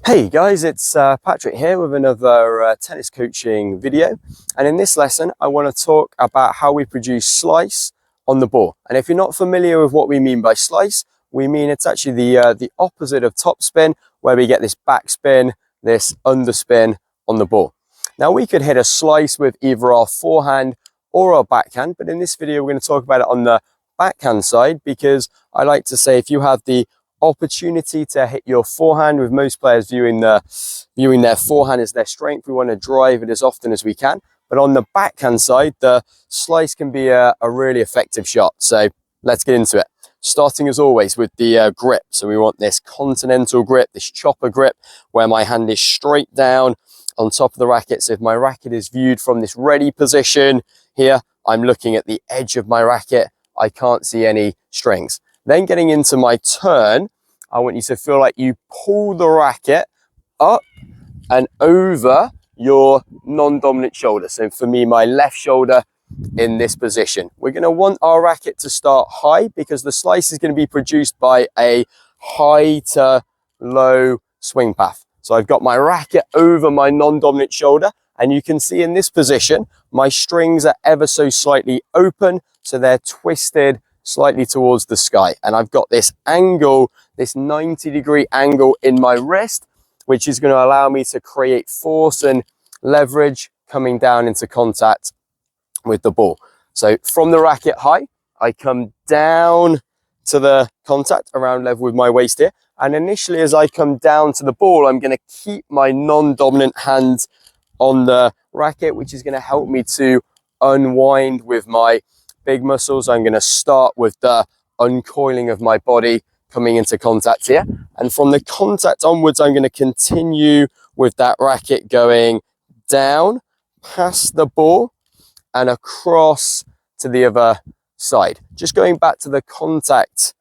Hey guys, it's Patrick here with another tennis coaching video, and in this lesson I want to talk about how we produce slice on the ball. And if you're not familiar with what we mean by slice, we mean it's actually the opposite of topspin, where we get this backspin, this underspin on the ball. Now we could hit a slice with either our forehand or our backhand, but in this video we're going to talk about it on the backhand side, because I like to say if you have the opportunity to hit your forehand, with most players viewing their forehand as their strength, we want to drive it as often as we can. But on the backhand side, the slice can be a really effective shot. So let's get into it. Starting as always with the grip. So we want this continental grip, this chopper grip, where my hand is straight down on top of the racket. So if my racket is viewed from this ready position here, I'm looking at the edge of my racket. I can't see any strings. Then getting into my turn, I want you to feel like you pull the racket up and over your non-dominant shoulder. So for me, my left shoulder in this position. We're going to want our racket to start high, because the slice is going to be produced by a high to low swing path. So I've got my racket over my non-dominant shoulder, and you can see in this position, my strings are ever so slightly open, so they're twisted slightly towards the sky. And I've got this angle, this 90-degree angle in my wrist, which is going to allow me to create force and leverage coming down into contact with the ball. So from the racket high, I come down to the contact around level with my waist here. And initially, as I come down to the ball, I'm going to keep my non-dominant hand on the racket, which is going to help me to unwind with my big muscles. I'm going to start with the uncoiling of my body coming into contact here. And from the contact onwards, I'm going to continue with that racket going down past the ball and across to the other side. Just going back to the contact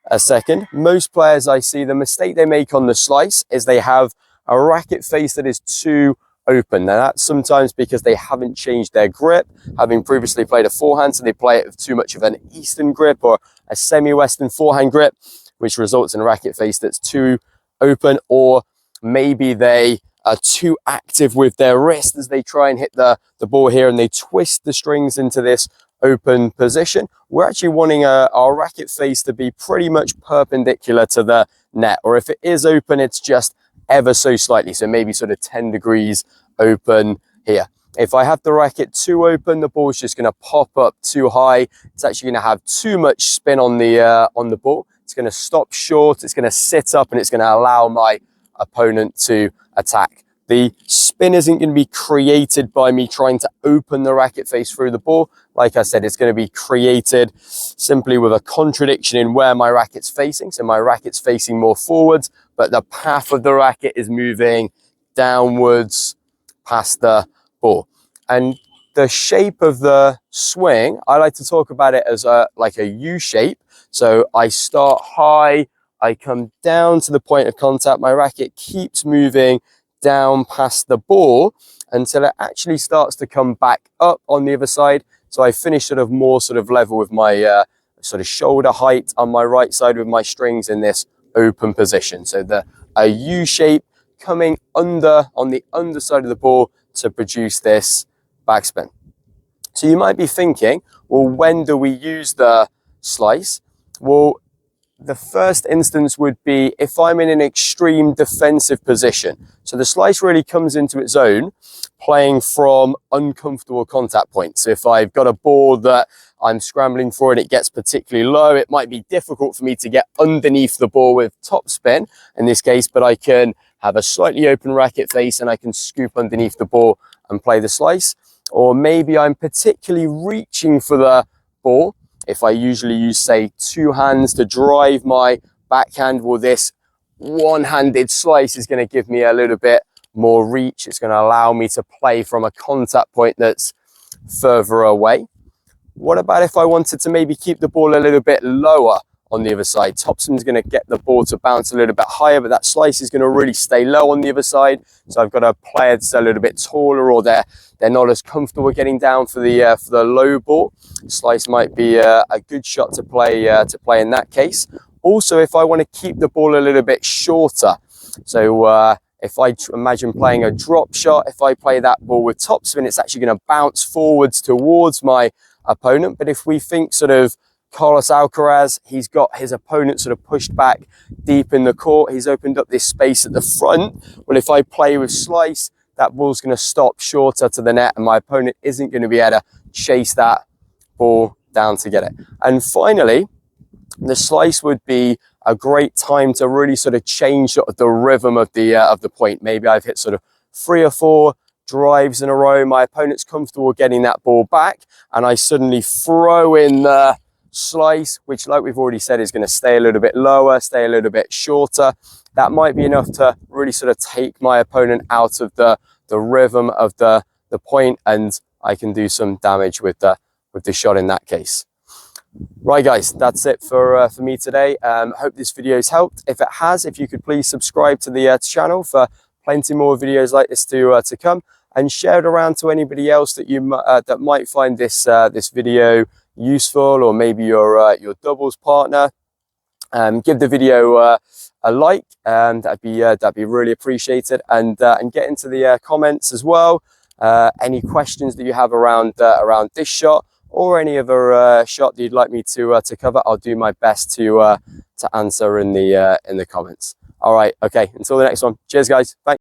a second, most players I see, the mistake they make on the slice is they have a racket face that is too open. Now that's sometimes because they haven't changed their grip, having previously played a forehand, so they play it with too much of an Eastern grip or a semi-Western forehand grip, which results in a racket face that's too open. Or maybe they are too active with their wrist as they try and hit the ball here, and they twist the strings into this open position. We're actually wanting our racket face to be pretty much perpendicular to the net, or if it is open, it's just ever so slightly, so maybe sort of 10 degrees open here. If I have the racket too open, the ball's just going to pop up too high. It's actually going to have too much spin on the ball. It's going to stop short, it's going to sit up, and it's going to allow my opponent to attack. The spin isn't going to be created by me trying to open the racket face through the ball. Like I said, it's going to be created simply with a contradiction in where my racket's facing. So my racket's facing more forwards, but the path of the racket is moving downwards past the ball. And the shape of the swing, I like to talk about it as like a U shape. So I start high, I come down to the point of contact, my racket keeps moving down past the ball until it actually starts to come back up on the other side. So I finish sort of more sort of level with my sort of shoulder height on my right side with my strings in this open position. So a U shape coming under on the underside of the ball to produce this backspin. So you might be thinking, well, when do we use the slice? Well, the first instance would be if I'm in an extreme defensive position. So the slice really comes into its own playing from uncomfortable contact points. So if I've got a ball that I'm scrambling for and it gets particularly low, it might be difficult for me to get underneath the ball with topspin in this case, but I can have a slightly open racket face and I can scoop underneath the ball and play the slice. Or maybe I'm particularly reaching for the ball. If I usually use, say, two hands to drive my backhand, well, this one-handed slice is going to give me a little bit more reach. It's going to allow me to play from a contact point that's further away. What about if I wanted to maybe keep the ball a little bit lower on the other side? Topspin's going to get the ball to bounce a little bit higher, but that slice is going to really stay low on the other side. So I've got a player that's a little bit taller, or they're not as comfortable getting down for the low ball. Slice might be a good shot to play in that case. Also, if I want to keep the ball a little bit shorter, so if I imagine playing a drop shot, if I play that ball with topspin, it's actually going to bounce forwards towards my opponent. But if we think sort of Carlos Alcaraz, he's got his opponent sort of pushed back deep in the court. He's opened up this space at the front. Well, if I play with slice, that ball's going to stop shorter to the net and my opponent isn't going to be able to chase that ball down to get it. And finally, the slice would be a great time to really sort of change sort of the rhythm of the point. Maybe I've hit sort of 3 or 4 drives in a row. My opponent's comfortable getting that ball back, and I suddenly throw in the slice, which, like we've already said, is going to stay a little bit lower, stay a little bit shorter. That might be enough to really sort of take my opponent out of the rhythm of the point, and I can do some damage with the shot in that case. Right, guys, that's it for me today. Hope this video's helped. If it has, if you could please subscribe to the channel for plenty more videos like this to come, and share it around to anybody else that you that might find this this video useful, or maybe your doubles partner. Give the video a like, and that'd be really appreciated. And get into the comments as well. Any questions that you have around this shot, or any other shot that you'd like me to cover, I'll do my best to answer in the comments. All right, okay. Until the next one. Cheers, guys. Bye.